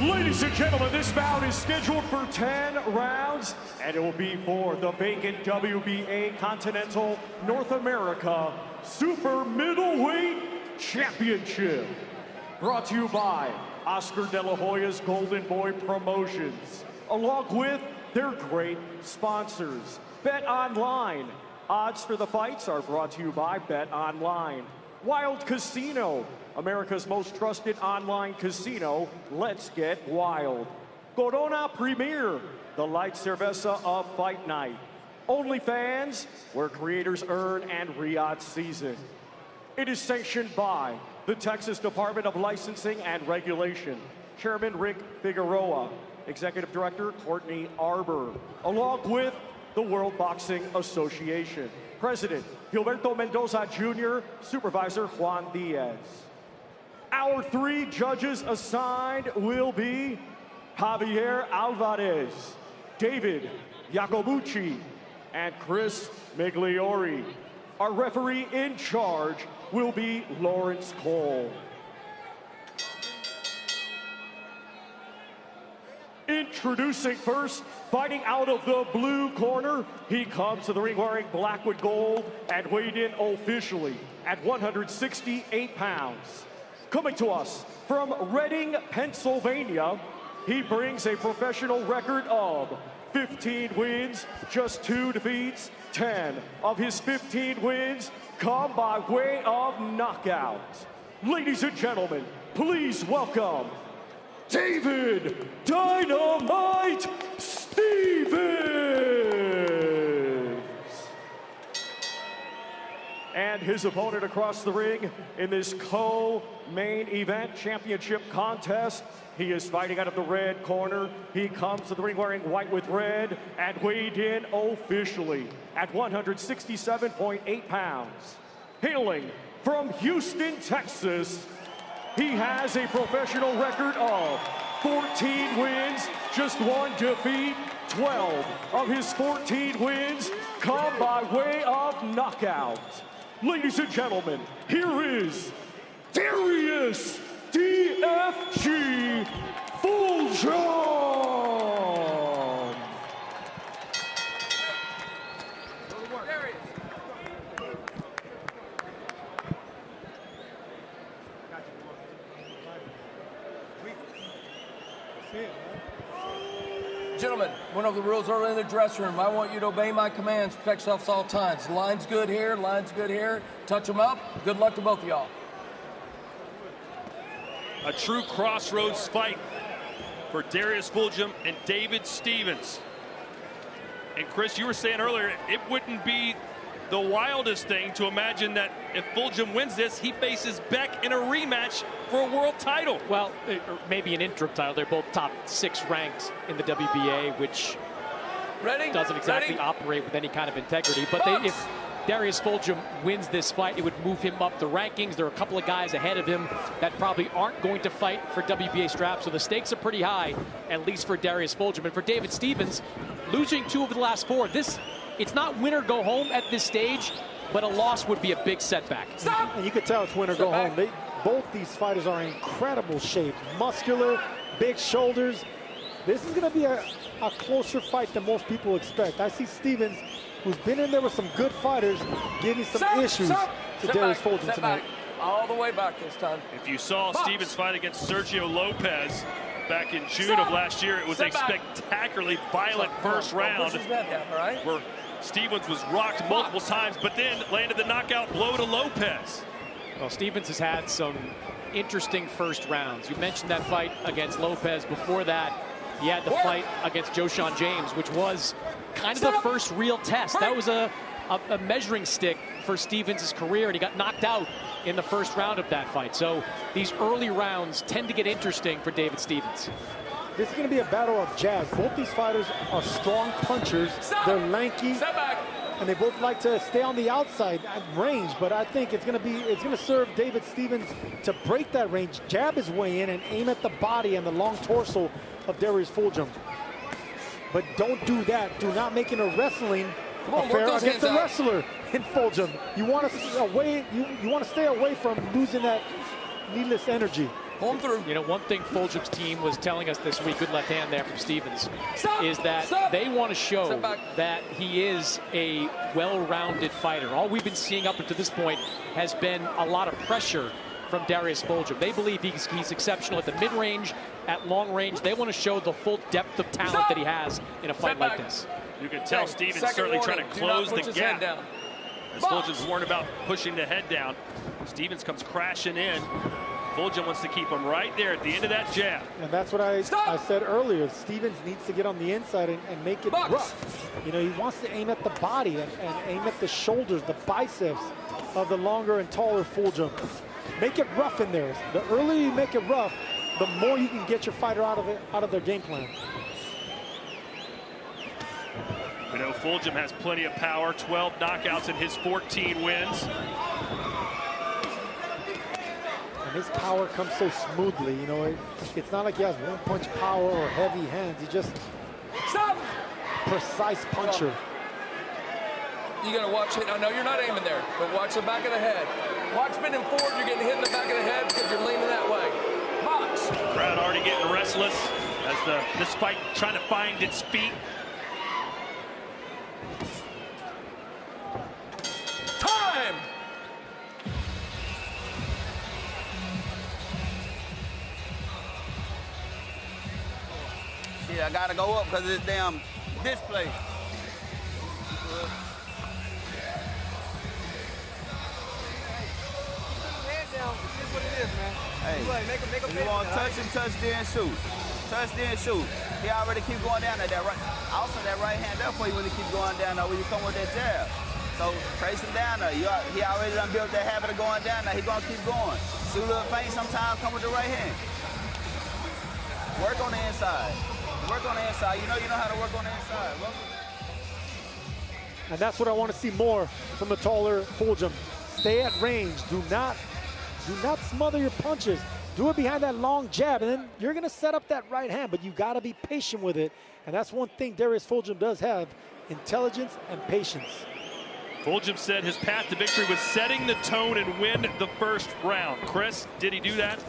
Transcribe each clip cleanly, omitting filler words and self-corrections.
Ladies and gentlemen, this bout is scheduled for 10 rounds, and it will be for the vacant WBA Continental North America Super Middleweight Championship. Brought to you by Oscar De La Hoya's Golden Boy Promotions, along with their great sponsors. Bet Online. Odds for the fights are brought to you by Bet Online. Wild Casino, America's most trusted online casino. Let's get wild. Corona Premier, the light cerveza of fight night. OnlyFans, where creators earn and re-odd season. It is sanctioned by the Texas Department of Licensing and Regulation. Chairman Rick Figueroa, Executive Director Courtney Arbor, along with the World Boxing Association. President Gilberto Mendoza Jr., Supervisor Juan Diaz. Our three judges assigned will be Javier Alvarez, David Iacobucci, and Chris Migliori. Our referee in charge will be Lawrence Cole. Introducing first, fighting out of the blue corner, he comes to the ring wearing black with gold and weighed in officially at 168 pounds. Coming to us from Reading, Pennsylvania, he brings a professional record of 15 wins, just 2 defeats. 10 of his 15 wins come by way of knockout. Ladies and gentlemen, please welcome David Dynamite Stevens. And his opponent across the ring in this co-main event championship contest. He is fighting out of the red corner. He comes to the ring wearing white with red and weighed in officially at 167.8 pounds. Hailing from Houston, Texas, he has a professional record of 14 wins, just 1 defeat. 12 of his 14 wins come by way of knockout. Ladies and gentlemen, here is Darius DFG Fulghum. Gentlemen, went over the rules early in the dressing room. I want you to obey my commands, protect yourselves all times. Line's good here, line's good here. Touch them up. Good luck to both of y'all. A true crossroads fight for Darius Fulghum and David Stevens. And Chris, you were saying earlier, it wouldn't be the wildest thing to imagine that if Fulghum wins this, he faces Beck in a rematch for a world title. Well, maybe an interim title. They're both top 6 ranked in the WBA, which doesn't exactly operate with any kind of integrity. But if Darius Fulghum wins this fight, it would move him up the rankings. There are a couple of guys ahead of him that probably aren't going to fight for WBA straps, so the stakes are pretty high, at least for Darius Fulghum. And for David Stevens, losing 2 of the last 4, it's not win or go home at this stage, but a loss would be a big setback. Stop! And you could tell it's win or go home. Both these fighters are in incredible shape. Muscular, big shoulders. This is going to be a closer fight than most people expect. I see Stevens, who's been in there with some good fighters, giving some issues to Darius Fulghum tonight. All the way back this time. If you saw Stevens fight against Sergio Lopez back in June of last year, it was a spectacularly violent first round where Stevens was rocked multiple times, but then landed the knockout blow to Lopez. Well, Stevens has had some interesting first rounds. You mentioned that fight against Lopez. Before that, he had the fight against Joshawn James, which was kind of the first real test. That was a measuring stick for Stevens' career, and he got knocked out in the first round of that fight. So these early rounds tend to get interesting for David Stevens. This is going to be a battle of jabs. Both these fighters are strong punchers. They're lanky, and they both like to stay on the outside at range. But I think it's going to serve David Stevens to break that range, jab his way in, and aim at the body and the long torso of Darius Fulghum. But don't do that. Do not make it a wrestling affair against a wrestler in Fulghum. You want to stay away from losing that needless energy. Pull him through. You know, one thing Fulgham's team was telling us this week, good left hand there from Stevens, is that they want to show that he is a well-rounded fighter. All we've been seeing up until this point has been a lot of pressure from Darius Fulghum. They believe he's exceptional at the mid-range, at long range. They want to show the full depth of talent that he has in a fight like this. You can tell Stevens certainly trying to close the gap. As Fulgham's warned about pushing the head down, Stevens comes crashing in. Fulghum wants to keep him right there at the end of that jab. And that's what I said earlier. Stevens needs to get on the inside and make it rough. You know, he wants to aim at the body and aim at the shoulders, the biceps of the longer and taller Fulghum. Make it rough in there. The earlier you make it rough, the more you can get your fighter out of their game plan. We know Fulghum has plenty of power, 12 knockouts in his 14 wins. And his power comes so smoothly, you know, it's not like he has one-punch power or heavy hands. He just precise puncher. You gotta watch it. I know you're not aiming there, but watch the back of the head. Watch spinning forward, you're getting hit in the back of the head because you're leaning that way. Box. Crowd already getting restless as this fight trying to find its feet. Time! Yeah, I gotta go up because of this damn display. Hey, if you want to touch him, touch then shoot. Touch then shoot. He already keep going down there. Also, that right hand there for you when he keep going down there when you come with that jab. So trace him down there. He already done built that habit of going down there. He gonna keep going. Shoot a little feint sometimes, come with the right hand. Work on the inside. Work on the inside. You know how to work on the inside. And that's what I want to see more from the taller Fulghum. Stay at range. Do not smother your punches. Do it behind that long jab, and then you're going to set up that right hand, but you got to be patient with it. And that's one thing Darius Fulghum does have, intelligence and patience. Fulghum said his path to victory was setting the tone and win the first round. Chris, did he do that?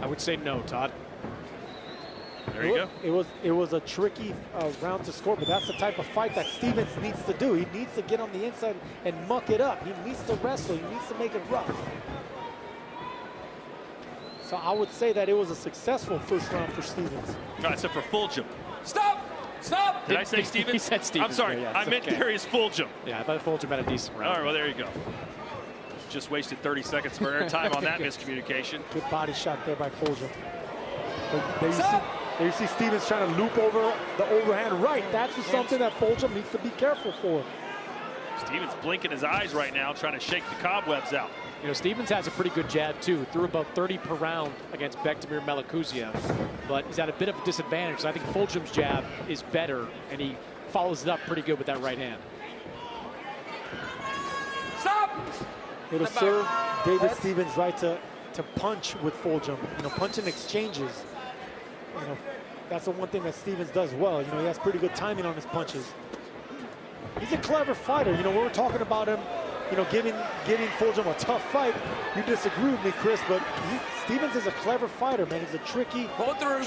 I would say no, Todd. There you go. It was a tricky round to score, but that's the type of fight that Stevens needs to do. He needs to get on the inside and muck it up. He needs to wrestle. He needs to make it rough. So I would say that it was a successful first round for Stevens. No, except for Fulghum. Stop! Stop! Did I say Stevens? He said Stevens. I'm sorry, there, yeah, I meant okay. Darius Fulghum. Yeah, I thought Fulghum had a decent round. All right, well, there you go. Just wasted 30 seconds for airtime on that miscommunication. Good body shot there by Fulghum. There you see Stevens trying to loop over the overhand right. That's something that Fulghum needs to be careful for. Stevens blinking his eyes right now, trying to shake the cobwebs out. You know, Stevens has a pretty good jab, too. Threw about 30 per round against Bektemir Melikuziev. But he's at a bit of a disadvantage. I think Fulgham's jab is better, and he follows it up pretty good with that right hand. Stop! It'll serve David Stevens right to punch with Fulghum. You know, punch in exchanges. You know, that's the one thing that Stevens does well. You know, he has pretty good timing on his punches. He's a clever fighter. You know, we were talking about him, you know, giving Fulghum a tough fight. You disagree with me, Chris, but Stevens is a clever fighter, man. He's a tricky fighter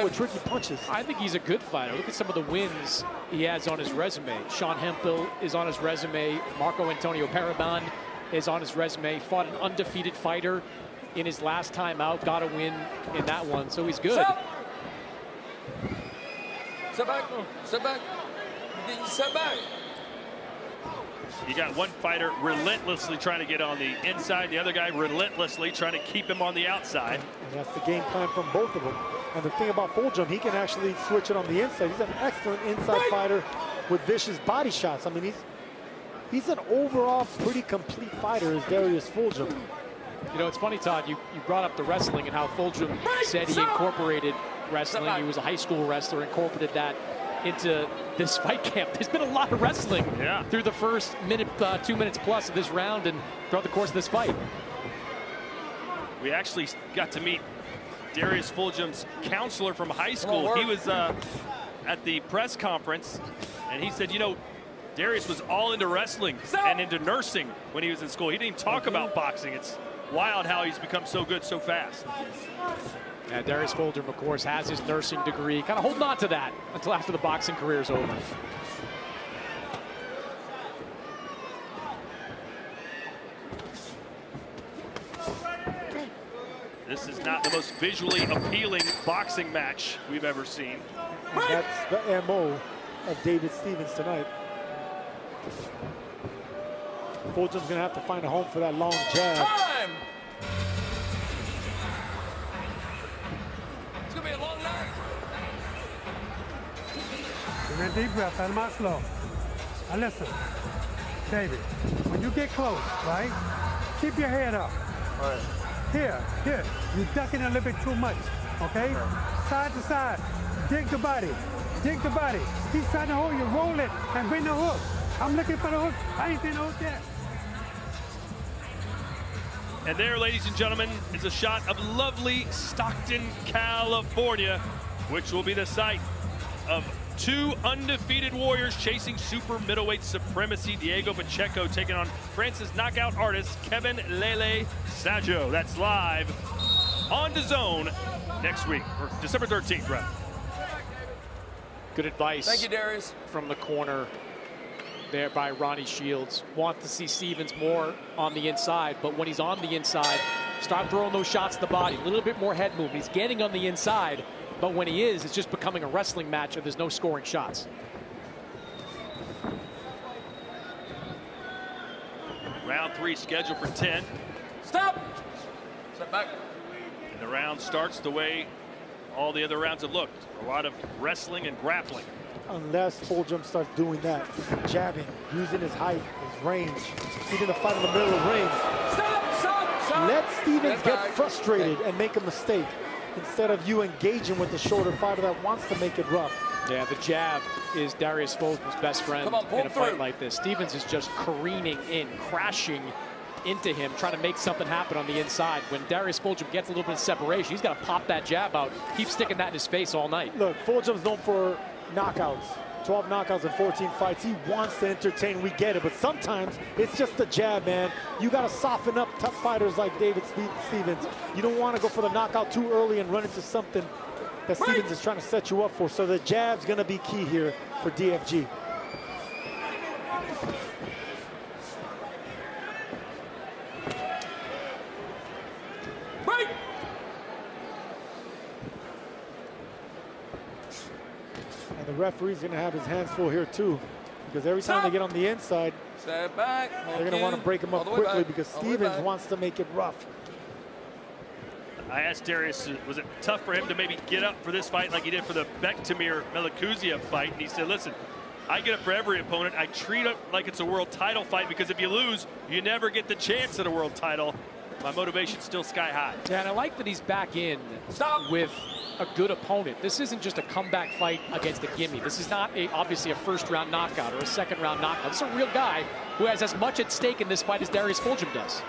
with tricky punches. I think he's a good fighter. Look at some of the wins he has on his resume. Sean Hemphill is on his resume. Marco Antonio Parabon is on his resume. Fought an undefeated fighter in his last time out. Got a win in that one, so he's good. Step back. Step back. Step back. You got one fighter relentlessly trying to get on the inside, the other guy relentlessly trying to keep him on the outside. And that's the game plan from both of them. And the thing about Fulghum, he can actually switch it on the inside. He's an excellent inside fighter with vicious body shots. I mean, he's an overall pretty complete fighter as Darius Fulghum. You know, it's funny, Todd, you brought up the wrestling and how Fulghum said he incorporated wrestling. He was a high school wrestler, incorporated that into this fight camp. There's been a lot of wrestling through the first minute, 2 minutes plus of this round and throughout the course of this fight. We actually got to meet Darius Fulgham's counselor from high school. He was at the press conference, and he said, you know, Darius was all into wrestling and into nursing when he was in school. He didn't even talk about boxing. It's wild how he's become so good so fast. Yeah, Darius Fulghum, of course, has his nursing degree. Kind of holding on to that until after the boxing career is over. This is not the most visually appealing boxing match we've ever seen. And that's the MO of David Stevens tonight. Fulgham's going to have to find a home for that long jab. Time! It's going to be a long night. Take a deep breath, out of my slow. Now listen, David, when you get close, right, keep your head up. All right. Here, you're ducking a little bit too much, okay? Side to side, dig the body. He's trying to hold you, roll it, and bring the hook. I'm looking for the hook, I ain't seen the hook yet. And there, ladies and gentlemen, is a shot of lovely Stockton, California, which will be the site of two undefeated warriors chasing super middleweight supremacy. Diego Pacheco taking on France's knockout artist, Kevin Lele Saggio. That's live on DAZN next week, or December 13th, rather. Good advice. Thank you, Darius. From the corner there by Ronnie Shields. Want to see Stevens more on the inside, but when he's on the inside, start throwing those shots to the body. A little bit more head movement. He's getting on the inside, but when he is, it's just becoming a wrestling match and there's no scoring shots. Round 3 scheduled for 10. Stop! Step back. And the round starts the way all the other rounds have looked. A lot of wrestling and grappling. Unless Fulghum starts doing that, jabbing, using his height, his range, even the fight in the middle of the ring. Stop! Let Stevens get frustrated and make a mistake instead of you engaging with the shorter fighter that wants to make it rough. Yeah, the jab is Darius Fulgham's best friend in a fight like this. Stevens is just careening in, crashing into him, trying to make something happen on the inside. When Darius Fulghum gets a little bit of separation, he's got to pop that jab out, keep sticking that in his face all night. Look, Fulgham's known for knockouts. 12 knockouts in 14 fights. He wants to entertain, we get it, but sometimes it's just a jab, man. You got to soften up tough fighters like David Stevens. You don't want to go for the knockout too early and run into something that Stevens is trying to set you up for. So the jab's going to be key here for DFG. And the referee's going to have his hands full here too, because every time they get on the inside, step back. They're going to want to break him up quickly because Stevens wants to make it rough. I asked Darius, was it tough for him to maybe get up for this fight like he did for the Bektimir Melikuziev fight? And he said, listen, I get up for every opponent. I treat it like it's a world title fight because if you lose, you never get the chance at a world title. My motivation's still sky high. Yeah, and I like that he's back in with a good opponent. This isn't just a comeback fight against a gimme. This is not obviously a first-round knockout or a second-round knockout. This is a real guy who has as much at stake in this fight as Darius Fulghum does.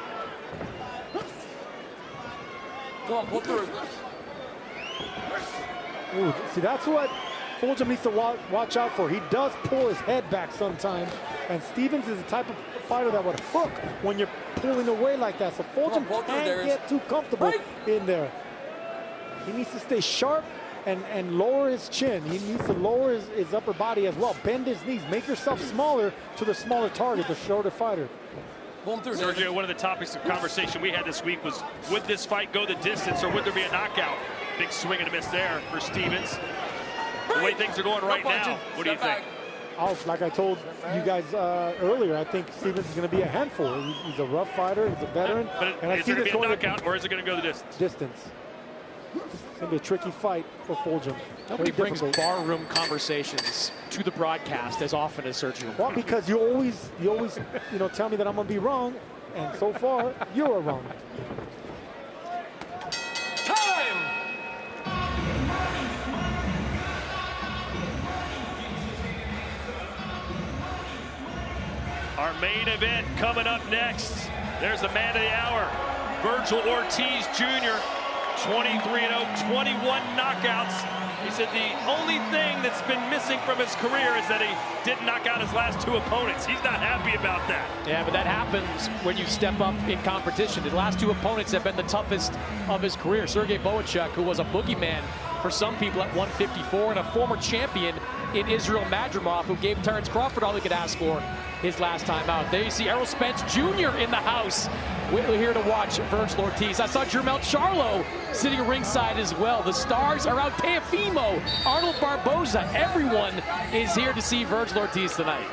Come on, pull through. Ooh, see, that's what Fulghum needs to watch out for. He does pull his head back sometimes, and Stevens is the type of fighter that would hook when you're pulling away like that. So Fulghum can't get too comfortable in there. He needs to stay sharp and lower his chin. He needs to lower his upper body as well. Bend his knees. Make yourself smaller to the smaller target, the shorter fighter. Sergio, one of the topics of conversation we had this week was, would this fight go the distance or would there be a knockout? Big swing and a miss there for Stevens. The way things are going right now, what do you think? Like I told you guys earlier, I think Stevens is going to be a handful. He's a rough fighter. He's a veteran. But and I is see there this going to be a going knockout or is it going to go the distance? It's going to be a tricky fight for Fulghum. Nobody brings barroom conversations to the broadcast as often as Sergio. Well, because you always tell me that I'm going to be wrong, and so far you're wrong. Our main event coming up next. There's the man of the hour, Virgil Ortiz Jr., 23-0, 21 knockouts. He said the only thing that's been missing from his career is that he didn't knock out his last 2 opponents. He's not happy about that. Yeah, but that happens when you step up in competition. The last 2 opponents have been the toughest of his career. Sergey Bohachuk, who was a boogeyman for some people at 154, and a former champion in Israel Madrimov, who gave Terrence Crawford all he could ask for his last time out. There you see Errol Spence Jr. in the house. We're here to watch Virgil Ortiz. I saw Jermell Charlo sitting ringside as well. The stars are out. Teofimo, Arnold Barboza. Everyone is here to see Virgil Ortiz tonight.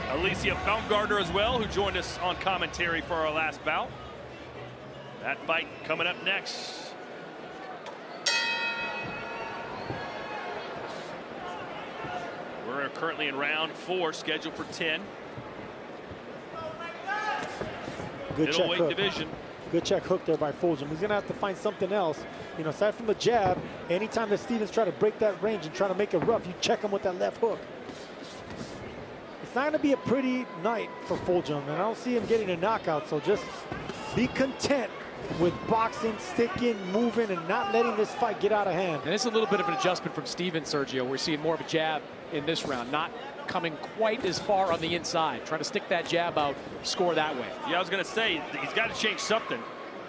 Alicia Baumgartner as well, who joined us on commentary for our last bout. That fight coming up next. We're currently in round 4, scheduled for 10. Good check hook. Division. Good check hook there by Fulghum. He's going to have to find something else. You know, aside from the jab, anytime that Stevens try to break that range and try to make it rough, you check him with that left hook. It's not going to be a pretty night for Fulghum, and I don't see him getting a knockout, so just be content with boxing, sticking, moving, and not letting this fight get out of hand. And it's a little bit of an adjustment from Stevens, Sergio. We're seeing more of a jab in this round, not coming quite as far on the inside, trying to stick that jab out, score that way. Yeah, I was going to say, he's got to change something.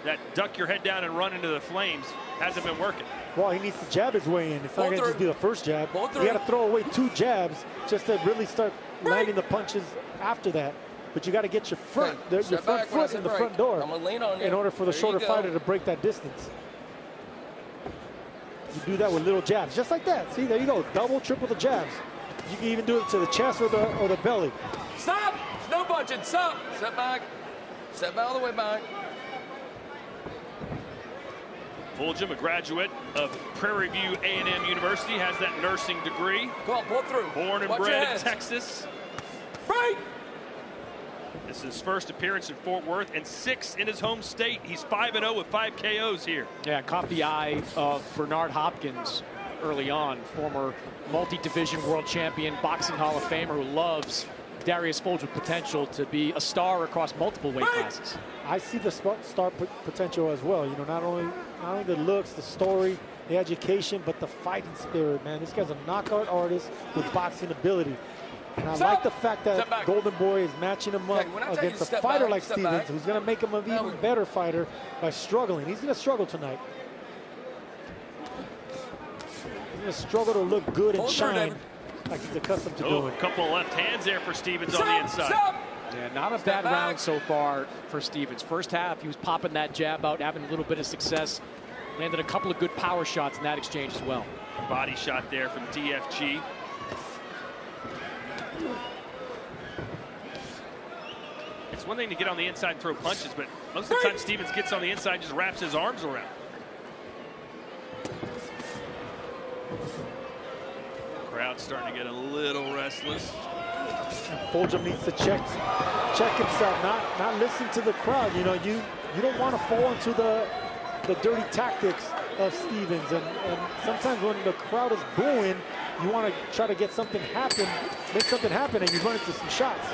That duck your head down and run into the flames hasn't been working. Well, he needs to jab his way in. It's not going to just be the first jab. You got to throw away 2 jabs just to really start landing the punches after that. But you got to get your front, your front foot in the front door in order for the shorter fighter to break that distance. You do that with little jabs, just like that. See, there you go, double, triple the jabs. You can even do it to the chest or the belly. Stop! No punching. Stop. Step back. Step all the way back. Fulghum, a graduate of Prairie View A&M University, has that nursing degree. Go on, pull through. Born and bred in Texas. Right. This is his first appearance in Fort Worth and 6 in his home state. He's 5-0 with 5 KOs here. Yeah, caught the eye of Bernard Hopkins early on, former multi-division world champion, boxing Hall of Famer who loves Darius Fulghum's potential to be a star across multiple weight classes. I see the star potential as well. You know, not only the looks, the story, the education, but the fighting spirit, man. This guy's a knockout artist with boxing ability. And I like the fact that Golden Boy is matching him up against a fighter like Stevens, who's going to make him an even better fighter by struggling. He's going to struggle tonight. He's going to struggle to look good and shine like he's accustomed to doing. A couple of left hands there for Stevens on the inside. Yeah, not a bad round so far for Stevens. First half, he was popping that jab out, having a little bit of success. Landed a couple of good power shots in that exchange as well. Body shot there from DFG. It's one thing to get on the inside and throw punches, but most of the time Stevens gets on the inside and just wraps his arms around. Crowd's starting to get a little restless. And Fulghum needs to check himself, not listen to the crowd. You know, you don't want to fall into the dirty tactics of Stevens, and sometimes when the crowd is booing, you want to try to get something happen, make something happen, and you run into some shots.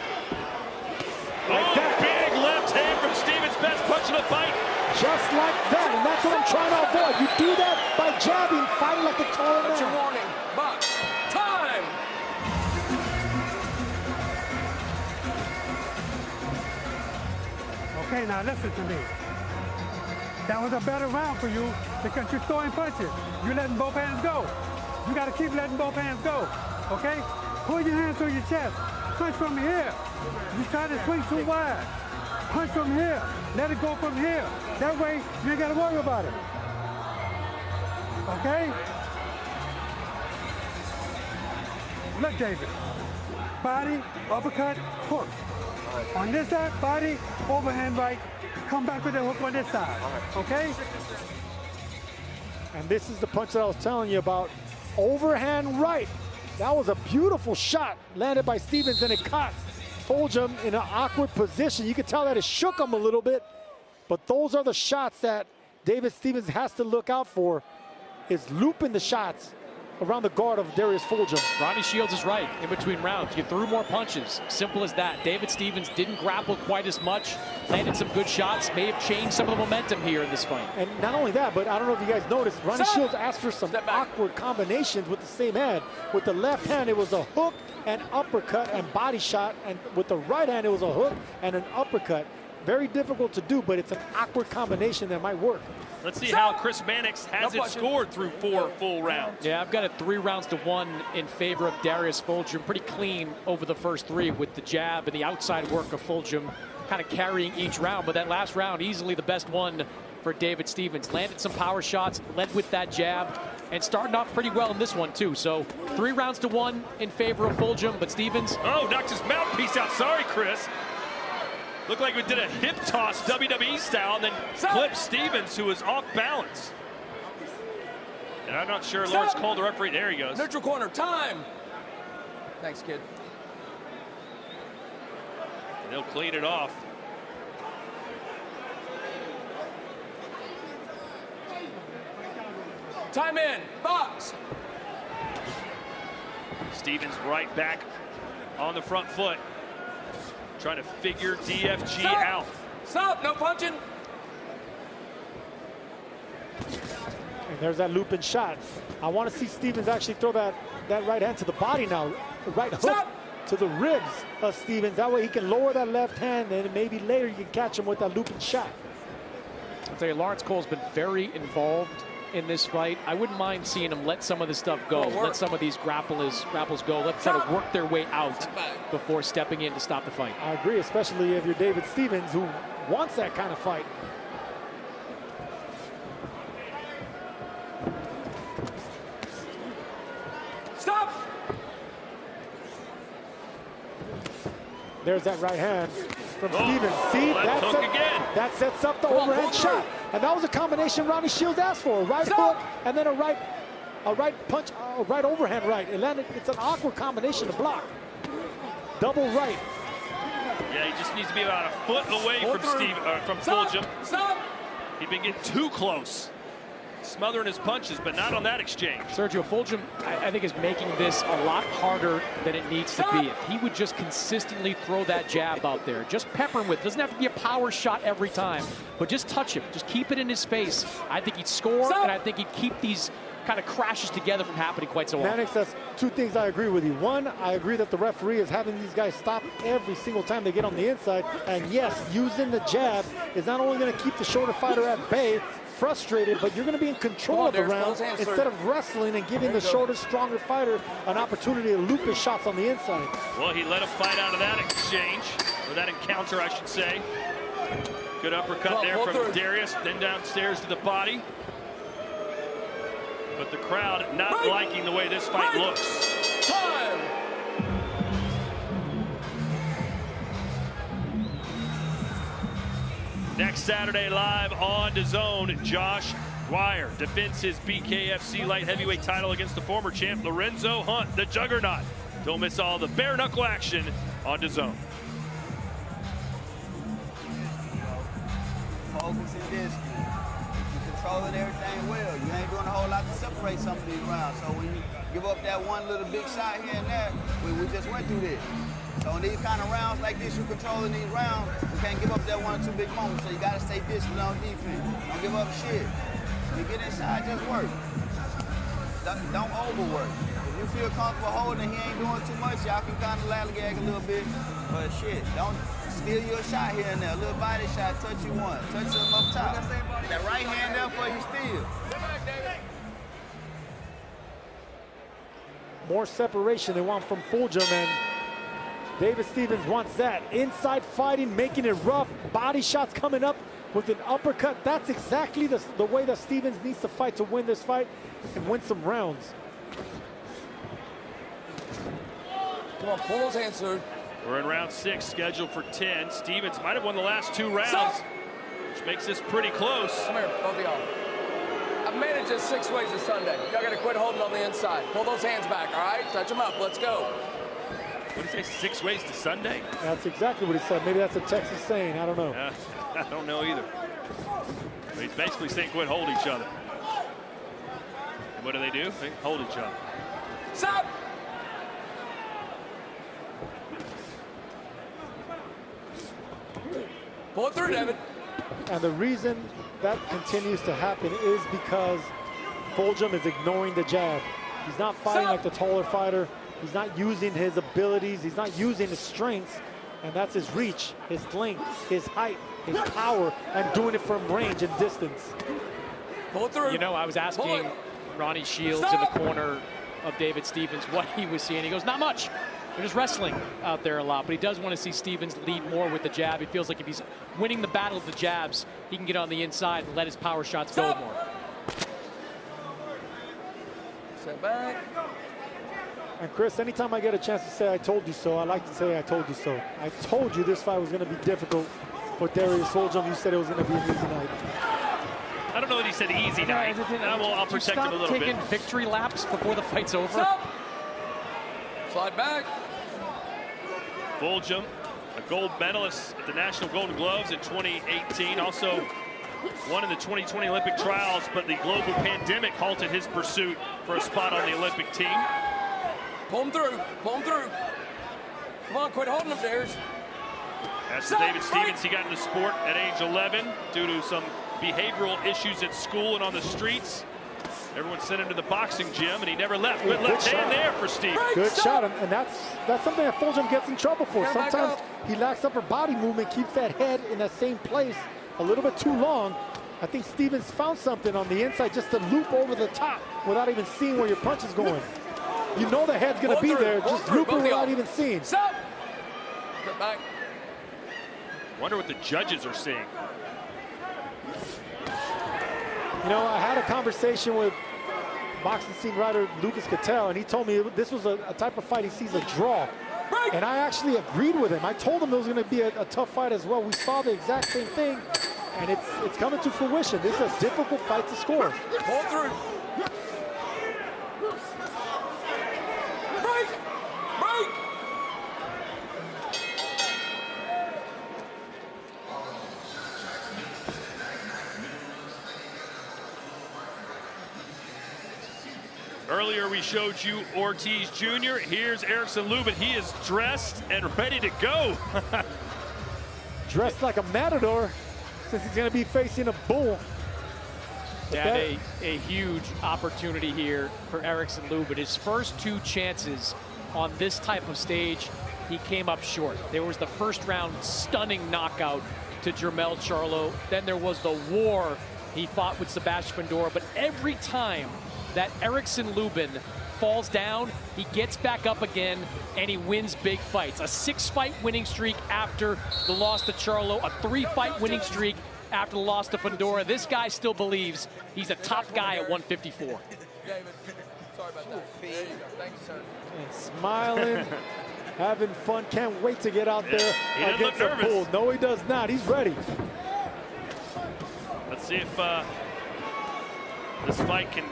Like that. Big left hand from Stevens, best punch in the fight. Just like that, and that's what I'm trying to avoid. You do that by jabbing, fighting like a taller man. That's your warning. Box. Time. Okay, now listen to me. That was a better round for you because you're throwing punches. You're letting both hands go. You got to keep letting both hands go, okay? Pull your hands on your chest. Punch from here. You try to swing too wide. Punch from here. Let it go from here. That way, you ain't got to worry about it. Okay? Look, David. Body, uppercut, hook. On this side, body, overhand right. Come back with the hook on this side. Okay? And this is the punch that I was telling you about. Overhand right. That was a beautiful shot landed by Stevens, and it caught Fulghum in an awkward position. You could tell that it shook him a little bit, but those are the shots that David Stevens has to look out for, is looping the shots around the guard of Darius Fulghum. Ronnie Shields is right. In between rounds, you threw more punches. Simple as that. David Stevens didn't grapple quite as much. Landed some good shots. May have changed some of the momentum here in this fight. And not only that, but I don't know if you guys noticed, Ronnie Shields asked for some awkward combinations with the same hand. With the left hand, it was a hook and uppercut and body shot. And with the right hand, it was a hook and an uppercut. Very difficult to do, but it's an awkward combination that might work. Let's see how Chris Mannix has it scored through 4 full rounds. Yeah, I've got it 3-1 in favor of Darius Fulghum. Pretty clean over the first 3 with the jab and the outside work of Fulghum kind of carrying each round. But that last round, easily the best one for David Stevens. Landed some power shots, led with that jab, and starting off pretty well in this one too. So 3-1 in favor of Fulghum, but Stevens. Oh, knocked his mouthpiece out. Sorry, Chris. Looked like we did a hip toss WWE style and then clipped Stevens, who was off balance. And I'm not sure Lawrence called the referee. There he goes. Neutral corner, time. Thanks, kid. And they'll clean it off. Time in, box. Stevens right back on the front foot. Trying to figure DFG out. Stop, no punching. And there's that looping shot. I want to see Stevens actually throw that right hand to the body now. Right hook to the ribs of Stevens. That way he can lower that left hand, and maybe later you can catch him with that looping shot. I'll tell you, Lawrence Cole's been very involved in this fight. I wouldn't mind seeing him let some of this stuff go. Let some of these grapples go. Let them try to work their way out before stepping in to stop the fight. I agree, especially if you're David Stevens, who wants that kind of fight. Stop! There's that right hand from Stevens. See, that sets up the overhand shot. And that was a combination Ronnie Shields asked for. A right hook and then a right punch, a right overhand right. It's an awkward combination to block. Double right. Yeah, he just needs to be about a foot away from Fulghum. Stop! He'd been getting too close. Smothering his punches, but not on that exchange. Sergio, Fulghum, I think, is making this a lot harder than it needs to be. If he would just consistently throw that jab out there, just pepper him with, doesn't have to be a power shot every time, but just touch him, just keep it in his face. I think he'd score, and I think he'd keep these kind of crashes together from happening quite so often. Mannix, that's 2 things I agree with you. One, I agree that the referee is having these guys stop every single time they get on the inside. And yes, using the jab is not only going to keep the shorter fighter at bay, frustrated, but you're going to be in control of the round instead of wrestling and giving the shorter, stronger fighter an opportunity to loop his shots on the inside. Well, he let him fight out of that exchange, or that encounter, I should say. Good uppercut there from Darius, then downstairs to the body. But the crowd not liking the way this fight looks. Time! Next Saturday live on DAZN, Josh Dwyer defends his BKFC light heavyweight title against the former champ Lorenzo Hunt, the Juggernaut. Don't miss all the bare knuckle action on DAZN. Focus in this. You're controlling everything well. You ain't doing a whole lot to separate some of these rounds. So when you give up that one little big shot here and there, we just went through this. So in these kind of rounds like this, you're controlling these rounds, you can't give up that 1 or 2 big moments. So you got to stay disciplined on defense. Don't give up shit. When you get inside, just work. Don't overwork. If you feel comfortable holding, he ain't doing too much, y'all can kind of lallygag a little bit. But shit, don't steal you a shot here and there. A little body shot, touch you one. Touch him up top. That right hand there for you steal. More separation they want from Fulghum, and David Stevens wants that. Inside fighting, making it rough, body shots coming up with an uppercut. That's exactly the way that Stevens needs to fight to win this fight and win some rounds. Come on, pull those hands, sir. We're in round 6, scheduled for 10. Stevens might have won the last 2 rounds, which makes this pretty close. Come here, both of y'all. I've managed this 6 ways to Sunday. Y'all got to quit holding on the inside. Pull those hands back, all right? Touch them up. Let's go. What did he say, 6 ways to Sunday? That's exactly what he said. Maybe that's a Texas saying. I don't know. I don't know either. But he's basically saying quit holding each other. And what do? They hold each other. Stop! Pull it through, David. And the reason that continues to happen is because Fulghum is ignoring the jab. He's not fighting like the taller fighter. He's not using his abilities. He's not using his strengths. And that's his reach, his length, his height, his power, and doing it from range and distance. Pull it through. You know, I was asking Ronnie Shields in the corner of David Stevens what he was seeing. He goes, not much. They're just wrestling out there a lot, but he does want to see Stevens lead more with the jab. He feels like if he's winning the battle of the jabs, he can get on the inside and let his power shots go more. Step back. And Chris, anytime I get a chance to say I told you so, I like to say I told you so. I told you this fight was going to be difficult for Darius Fulghum. You said it was going to be an easy night. I don't know that he said easy night. I'll protect him a little bit. Taking victory laps before the fight's over. Stop. Slide back. Fulghum, a gold medalist at the National Golden Gloves in 2018. Also won in the 2020 Olympic trials, but the global pandemic halted his pursuit for a spot on the Olympic team. Pull him through. Pull him through. Come on, quit holding him, Darius. As to David Stevens, he got into sport at age 11 due to some behavioral issues at school and on the streets. Everyone sent him to the boxing gym, and he never left. Good left hand there for Stevens. Good shot, and that's something that Fulghum gets in trouble for. Sometimes he lacks upper body movement, keeps that head in that same place a little bit too long. I think Stevens found something on the inside just to loop over the top without even seeing where your punch is going. You know the head's going to be there, just loop it without even seeing. Stop. Get back. Wonder what the judges are seeing. You know, I had a conversation with boxing scene writer Lucas Cattell, and he told me this was a type of fight he sees a draw. And I actually agreed with him. I told him it was going to be a tough fight as well. We saw the exact same thing, and it's coming to fruition. This is a difficult fight to score. Pull through. Break! Break! Earlier we showed you Ortiz Jr. Here's Erickson Lubin. He is dressed and ready to go. Dressed like a matador, since he's going to be facing a bull. Yeah, a huge opportunity here for Erickson Lubin. His first two chances on this type of stage, he came up short. There was the first round stunning knockout to Jermell Charlo. Then there was the war he fought with Sebastian Fundora. But every time that Erickson Lubin falls down, he gets back up again and he wins big fights. A 6-fight winning streak after the loss to Charlo, a 3-fight winning streak after the loss to Fundora. This guy still believes he's a top guy at 154. David, sorry about that. There you go. Thank you, sir. And smiling, having fun. Can't wait to get out there against the bull. No, he does not. He's ready. Let's see if this fight can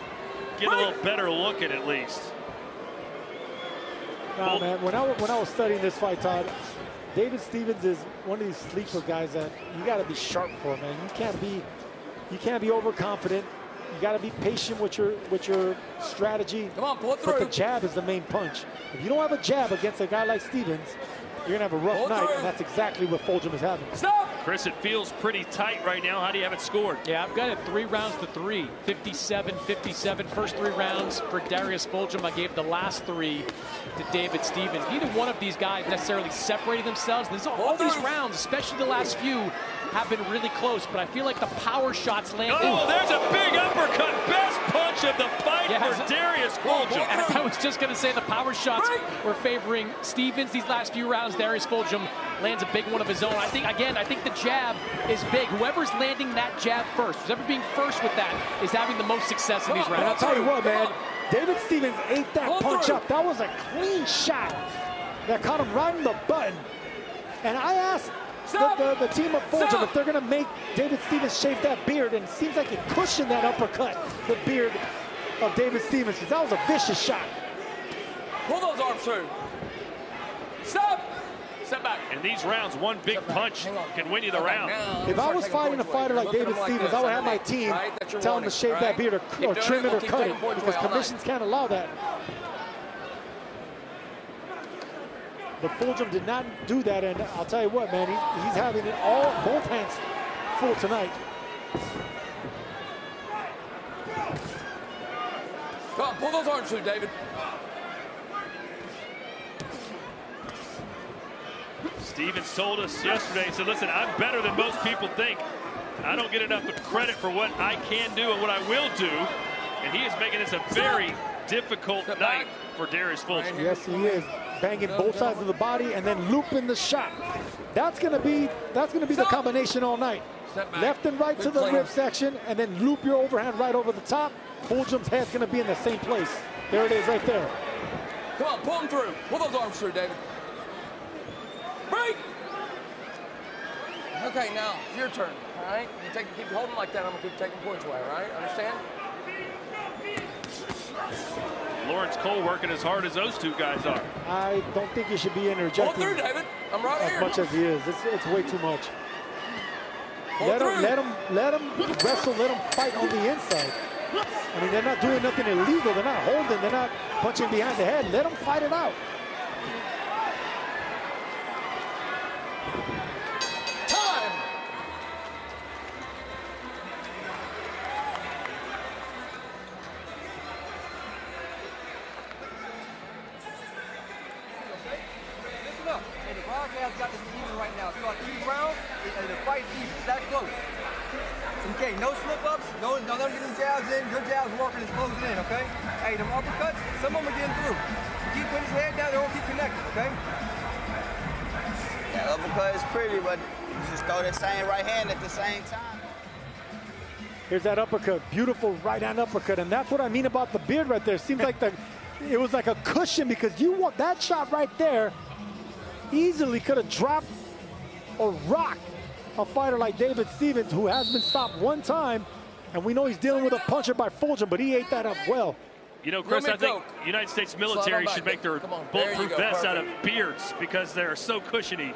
get a little better look at least. Nah, man, when I was studying this fight, Todd, David Stevens is one of these sleeper guys that you got to be sharp for, man. You can't be overconfident. You got to be patient with your strategy. Come on, pull it through. But the jab is the main punch. If you don't have a jab against a guy like Stevens, you're going to have a rough night, and that's exactly what Fulghum is having. Stop! Chris, it feels pretty tight right now. How do you have it scored? Yeah, I've got it 3 rounds to 3. 57-57. First 3 rounds for Darius Fulghum. I gave the last 3 to David Stevens. Neither one of these guys necessarily separated themselves. All these rounds, especially the last few, have been really close, but I feel like the power shots landed. Oh, there's a big uppercut. Best punch of the fight for Darius Fulghum. I was just going to say the power shots were favoring Stevens these last few rounds. Darius Fulghum lands a big one of his own. I think the jab is big. Whoever's landing that jab first, whoever being first with that, is having the most success in these rounds. And I'll tell you what, man, David Stevens ate that punch up. That was a clean shot that caught him right in the button. And I asked the team of Fulghum if they're going to make David Stevens shave that beard, and it seems like it cushioned that uppercut, the beard of David Stevens, because that was a vicious shot. Pull those arms through. Stop! Step back. In these rounds, one big punch can win you the round. If I was fighting a fighter like David Stevens, I would have my team tell him to shave that beard or trim it or cut it, because commissions can't allow that. But Fulghum did not do that, and I'll tell you what, man, he's having it both hands full tonight. Come on, pull those arms through, David. Stevens told us yesterday, he said, listen, I'm better than most people think. I don't get enough credit for what I can do and what I will do. And he is making this a very difficult night for Darius Fulghum. Yes, he is. Banging both sides of the body and then looping the shot. That's gonna be the combination all night. Left and right to the rib section, and then loop your overhand right over the top. Fulghum's head's gonna be in the same place. There it is, right there. Come on, pull him through. Pull those arms through, David. Break. Okay, now your turn. All right, you keep holding like that. I'm gonna keep taking points away. All right, understand? Lawrence Cole working as hard as those two guys are. I don't think you should be interjecting. Pull through, David. I'm right here. As much as he is, it's way too much. Let him wrestle. Let him fight on the inside. I mean, they're not doing nothing illegal. They're not holding. They're not punching behind the head. Let them fight it out. Time. Listen up. Hey, the broadcast got this even right now. It's called even round, and the fight's even. It's that close. Okay, no slip-ups, no getting jabs in. Your jabs working is closing in, okay? Hey, them uppercuts, some of them are getting through. Keep putting his head down, they won't keep connected, okay? That uppercut is pretty, but you just throw that same right hand at the same time. Here's that uppercut, beautiful right hand uppercut, and that's what I mean about the beard right there. Seems like it was like a cushion, because you want that shot right there easily could have dropped or rocked a fighter like David Stevens, who has been stopped one time, and we know he's dealing with a puncher by Fulghum, but he ate that up well. You know, Chris, I think United States military should make their bulletproof vests out of beards, because they're so cushiony,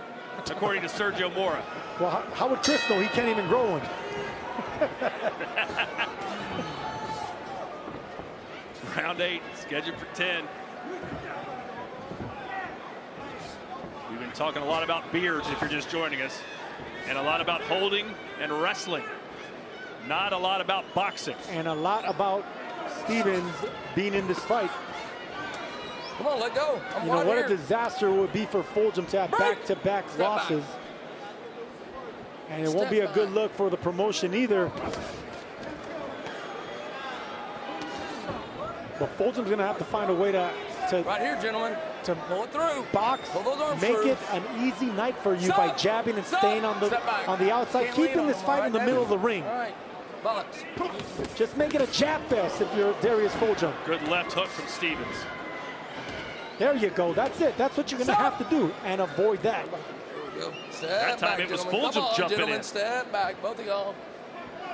according to Sergio Mora. Well, how would Chris know? He can't even grow one. Round 8, scheduled for 10. We've been talking a lot about beards, if you're just joining us, and a lot about holding and wrestling. Not a lot about boxing. And a lot about Stevens being in this fight. Come on, let go. You know what a disaster it would be for Fulghum to have back-to-back losses. And it won't be a good look for the promotion either. But Fulgham's going to have to find a way to right here, gentlemen, to pull it through. Box, make it an easy night for you by jabbing and staying on the outside, keeping this fight in the middle of the ring. All right, balance. Just make it a jab fest if you're Darius Fulghum. Good left hook from Stevens. There you go. That's it. That's what you're going to have to do, and avoid that. That time it was Fulghum jumping in. Step back, both of y'all.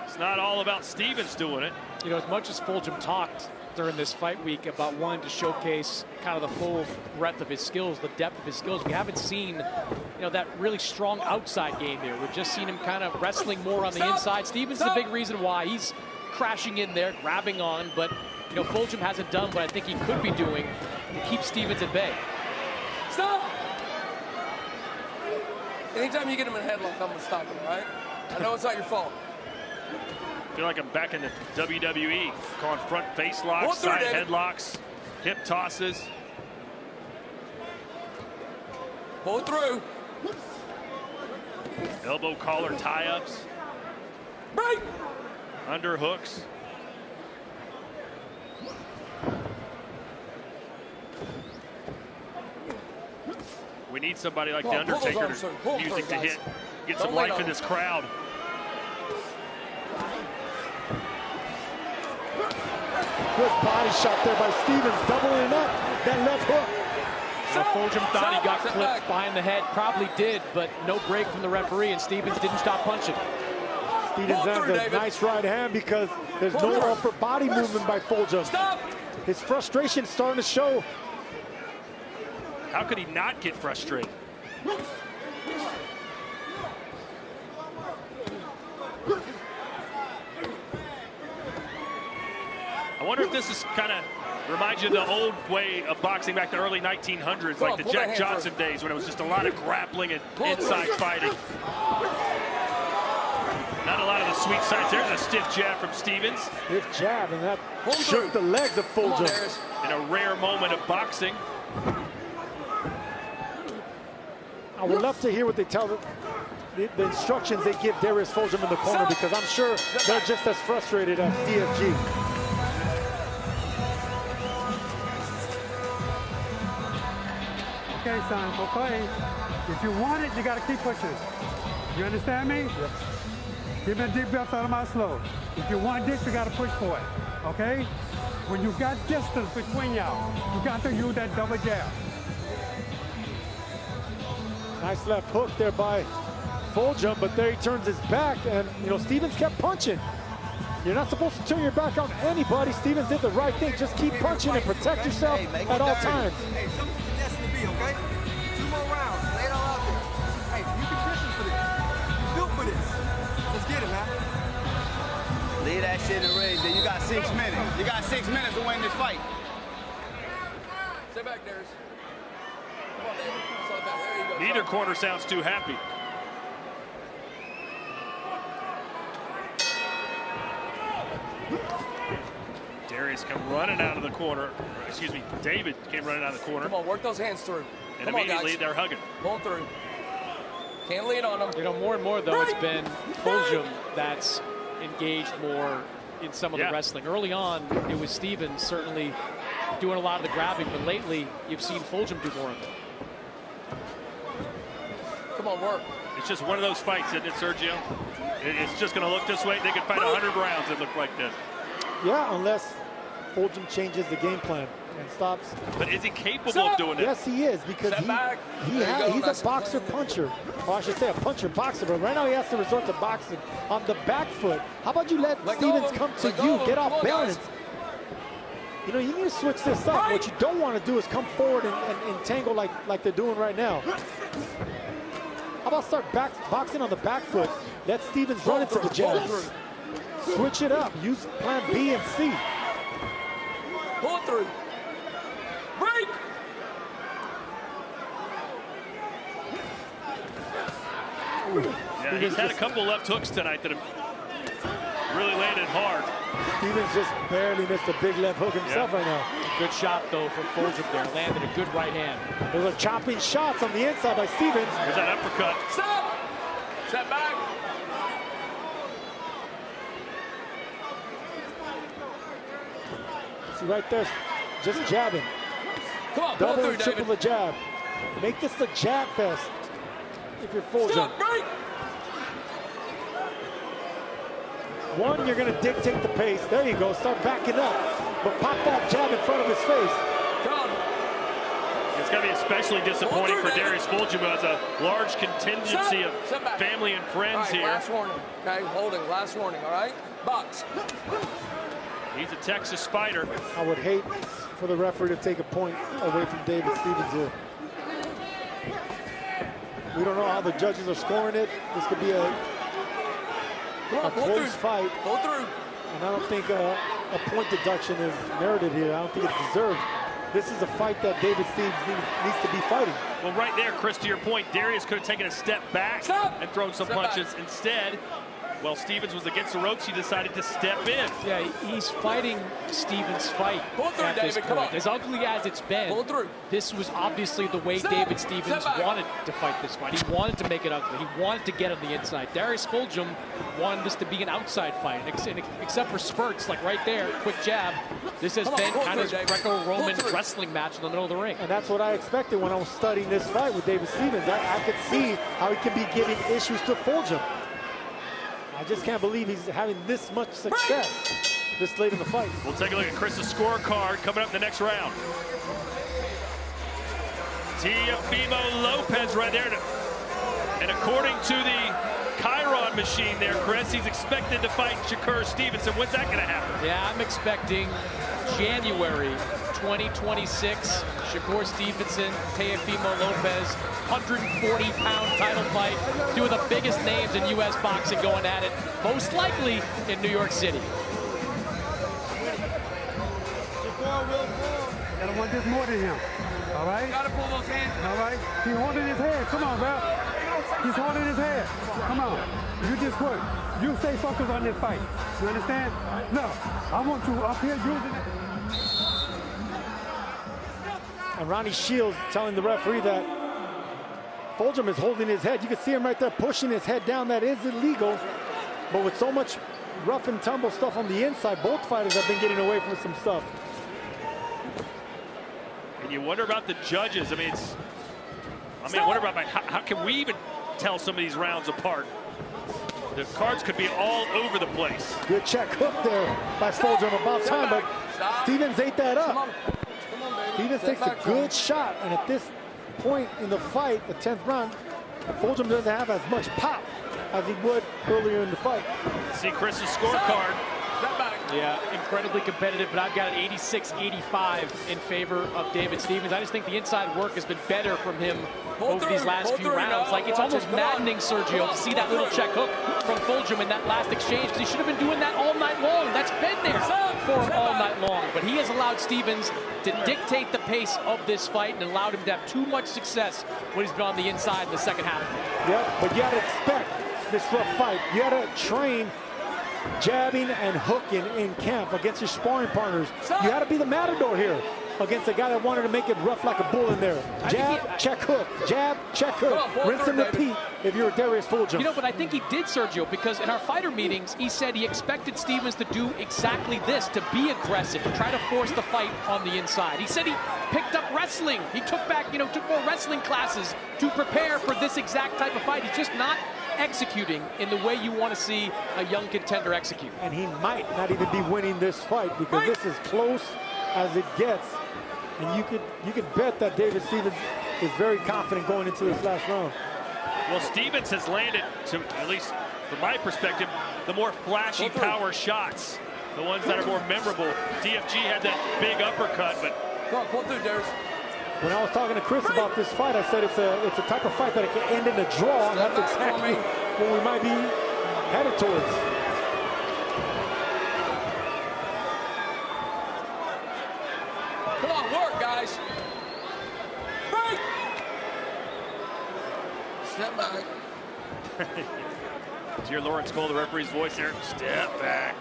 It's not all about Stevens doing it. You know, as much as Fulghum talked during this fight week about wanting to showcase kind of the full breadth of his skills, the depth of his skills, we haven't seen, you know, that really strong outside game here. We've just seen him kind of wrestling more on the inside. Stevens is a big reason why he's crashing in there, grabbing on, but, you know, Fulghum hasn't done what I think he could be doing to keep Stevens at bay. Stop! Anytime you get him in a headlock, I'm going to stop him, all right? I know it's not your fault. I feel like I'm back in the WWE, calling front face locks, side headlocks, hip tosses. Pull it through. Elbow collar tie-ups. Break! Under hooks. We need somebody like The Undertaker music to hit, get some life in this crowd. Good body shot there by Stevens, doubling up that left hook. So Fulghum thought he got clipped behind the head, probably did, but no break from the referee, and Stevens didn't stop punching. Stevens has a nice right hand because there's no upper body movement by Fulghum. Stop! His frustration's starting to show. How could he not get frustrated? I wonder if this is kind of reminds you of the old way of boxing back in the early 1900s, like the Jack Johnson days when it was just a lot of grappling and inside fighting. Not a lot of the sweet sides. There's a stiff jab from Stevens. Stiff jab, and that shook the legs of Fulghum. In a rare moment of boxing. I would love to hear what they tell the instructions they give Darius Fulghum in the corner, because I'm sure they're just as frustrated as DFG. Okay, son, okay. If you want it, you got to keep pushing. You understand me? Yes. Give me a deep breath out of my slow. If you want this, you got to push for it, okay? When you got distance between y'all, you got to use that double jab. Nice left hook there by Fulghum, but there he turns his back, and you know, Stevens kept punching. You're not supposed to turn your back on anybody. Stevens did the right thing. Just keep punching and protect yourself at all times. Hey, show me what the destined to be, okay? 2 more rounds. Lay it all out there. Hey, you can listen for this. You built for this. Let's get it, man. Leave that shit in the ring. Then you got 6 minutes. You got 6 minutes to win this fight. Stay back, Darius. Come on, David. Stay back. There you go. Neither corner sounds too happy. Darius come running out of the corner. Excuse me, David came running out of the corner. Come on, work those hands through. And Come on, immediately guys. they're hugging. Pull through. Can't lean on them. You know, more and more, though, it's been Fulghum that's engaged more in some of the wrestling. Early on, it was Stevens certainly doing a lot of the grabbing, but lately, you've seen Fulghum do more of it. Come on, work. It's just one of those fights, isn't it, Sergio? It's just going to look this way. They could fight 100 rounds that look like this. Yeah, unless Fulghum changes the game plan and stops. But is he capable of doing it? Yes, he is, because he's a boxer puncher. Or I should say a puncher boxer, but right now he has to resort to boxing on the back foot. How about you let Stevens come to you, get off balance? You know, you need to switch this up. What you don't want to do is come forward and tangle like they're doing right now. How about start boxing on the back foot? Let Stevens run into the jabs. Switch it up. Use plan B and C. Pull through. Break. Yeah, he's had a couple left hooks tonight that have really landed hard. Stevens just barely missed a big left hook himself right now. Good shot, though, from Fulghum there. Landed a good right hand. Those are chopping shots on the inside by Stevens. There's that uppercut. Stop. Step back. See right there, just jabbing. Come on, Double pull and through, triple David. the jab. Make this the jab fest if you're Fulghum. Stop, break. One, you're going to dictate the pace. There you go. Start backing up. But pop that jab in front of his face. Come. It's going to be especially disappointing for Darius Fulghum, who has a large contingency of family and friends here. Last warning. Okay, holding. Last warning, all right? Box. He's a Texas fighter. I would hate for the referee to take a point away from David Stevens here. We don't know how the judges are scoring it. This could be a close fight. Pull through. And I don't think a point deduction is merited here. I don't think it's deserved. This is a fight that David Stevens needs to be fighting. Well, right there, Chris, to your point, Darius could have taken a step back and thrown some punches. Instead, while Stevens was against the ropes, he decided to step in. Yeah, he's fighting Stevens' fight Pull through, at this David, point. come on. As ugly as it's been, Pull through. this was obviously the way David Stevens wanted to fight this fight. He wanted to make it ugly. He wanted to get on the inside. Darius Fulghum wanted this to be an outside fight, except for spurts, like right there, quick jab. This has been kind of a Greco-Roman wrestling match in the middle of the ring. And that's what I expected when I was studying this fight with David Stevens. I could see how he can be giving issues to Fulghum. I just can't believe he's having this much success this late in the fight. We'll take a look at Chris's scorecard coming up in the next round. Teofimo Lopez right there. And according to the Chiron machine there, Chris. He's expected to fight Shakur Stevenson. When's that going to happen? Yeah, I'm expecting January 2026. Shakur Stevenson, Teofimo Lopez, 140-pound title fight. Two of the biggest names in U.S. boxing going at it, most likely in New York City. I want this more than him. All right? Gotta pull those hands. All right? He's holding his head. Come on, bro. He's holding his head. Come on. You just work. You stay focused on this fight. You understand? No. I want you up here using it. And Ronnie Shields telling the referee that Fulghum is holding his head. You can see him right there pushing his head down. That is illegal. But with so much rough and tumble stuff on the inside, both fighters have been getting away from some stuff. And you wonder about the judges. I mean, I wonder about how can we even tell some of these rounds apart? The cards could be all over the place. Good check hook there by Fulghum, about time, but Stevens ate that up. Stevens takes a good shot, and at this point in the fight, the 10th round, Fulghum doesn't have as much pop as he would earlier in the fight. See Chris's scorecard. Yeah, incredibly competitive, but I've got an 86-85 in favor of David Stevens. I just think the inside work has been better from him over these last few rounds. Like, it's almost maddening, Sergio, to see that little check hook from Fulghum in that last exchange, because he should have been doing that all night long. That's been there for him all night long. But he has allowed Stevens to dictate the pace of this fight and allowed him to have too much success when he's been on the inside in the second half. Yeah, but you got to expect this rough fight. You got to train jabbing and hooking in camp against your sparring partners. You got to be the matador here against a guy that wanted to make it rough like a bull in there. Jab, check hook, jab, check hook, rinse and repeat if you're Darius Fulghum. You know, but I think he did, Sergio, because in our fighter meetings, he said he expected Stevens to do exactly this, to be aggressive, to try to force the fight on the inside. He said he picked up wrestling. He took more wrestling classes to prepare for this exact type of fight. He's just not executing in the way you want to see a young contender execute. And he might not even be winning this fight, because this is close as it gets. And you could bet that David Stevens is very confident going into this last round. Well, Stevens has landed, to, at least from my perspective, the more flashy power shots, the ones that are more memorable. DFG had that big uppercut, but pull through, Darius. When I was talking to Chris about this fight, I said it's a type of fight that it can end in a draw, and that's exactly what we might be headed towards. Come on, work, guys. Break. Step back. Did you hear Lawrence Cole, the referee's voice there? Step back.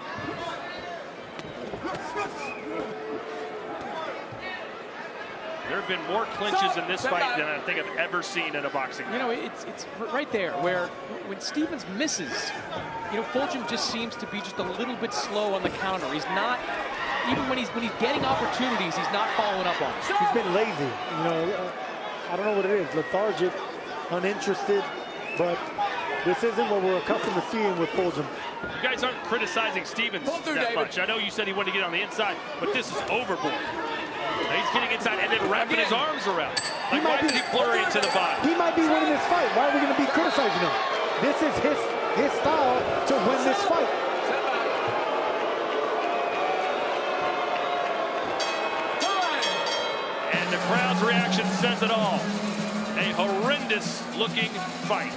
There have been more clinches in this fight than I think I've ever seen in a boxing match. You know, it's right there where when Stevens misses, you know, Fulghum just seems to be just a little bit slow on the counter. He's not, even when he's getting opportunities, he's not following up on it. He's been lazy. You know, I don't know what it is, lethargic, uninterested, but this isn't what we're accustomed to seeing with Fulghum. You guys aren't criticizing Stevens that much. I know you said he wanted to get on the inside, but this is overboard. He's getting inside and then wrapping his arms around. Like, why is he blurry into the body? He might be winning this fight. Why are we going to be criticizing him? This is his style to win this fight. And the crowd's reaction says it all. A horrendous looking fight.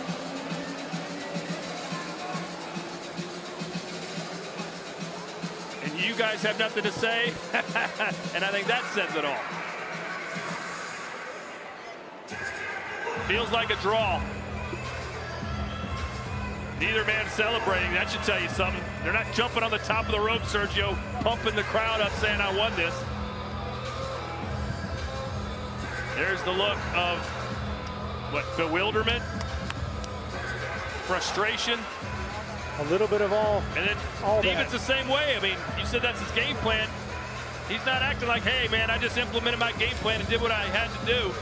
You guys have nothing to say, and I think that says it all. Feels like a draw. Neither man celebrating. That should tell you something. They're not jumping on the top of the rope, Sergio, pumping the crowd up saying, I won this. There's the look of, what, bewilderment, frustration. A little bit of all. And then Stevens the same way. I mean, you said that's his game plan. He's not acting like, hey, man, I just implemented my game plan and did what I had to do.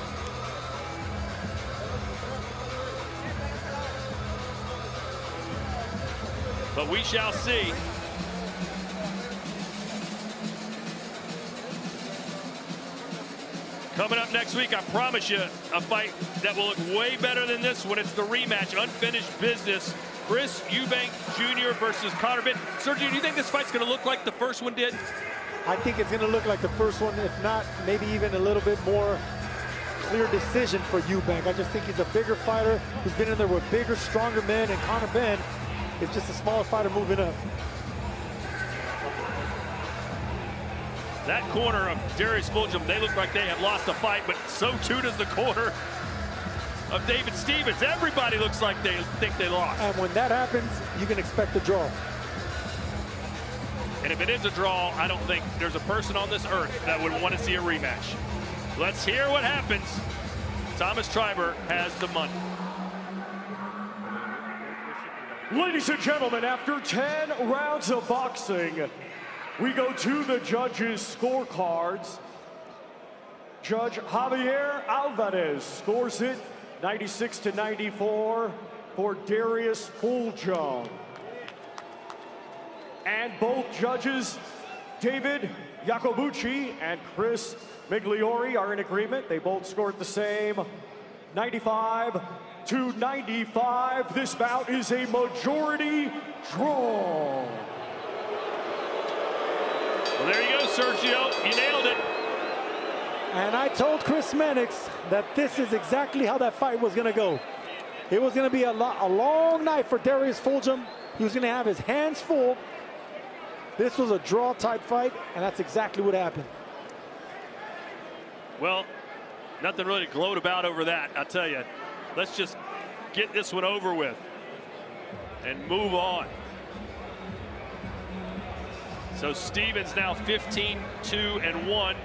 But we shall see. Coming up next week, I promise you, a fight that will look way better than this one. It's the rematch, unfinished business Chris Eubank Jr. versus Conor Benn. Sergio, do you think this fight's going to look like the first one did? I think it's going to look like the first one, if not maybe even a little bit more clear decision for Eubank. I just think he's a bigger fighter who's been in there with bigger, stronger men, and Conor Benn is just a smaller fighter moving up. That corner of Darius Fulghum, they look like they have lost a fight, but so too does the corner of David Stevens. Everybody looks like they think they lost. And when that happens, you can expect a draw. And if it is a draw, I don't think there's a person on this earth that would want to see a rematch. Let's hear what happens. Thomas Triber has the money. Ladies and gentlemen, after 10 rounds of boxing, we go to the judges' scorecards. Judge Javier Alvarez scores it 96-94 for Darius Fulghum. And both judges, David Iacobucci and Chris Migliori, are in agreement. They both scored the same, 95-95. This bout is a majority draw. Well, there you go, Sergio. You nailed it. And I told Chris Mannix that this is exactly how that fight was going to go. It was going to be a long night for Darius Fulghum. He was going to have his hands full. This was a draw-type fight, and that's exactly what happened. Well, nothing really to gloat about over that, I'll tell you. Let's just get this one over with and move on. So Stevens now 15-2-1. Darius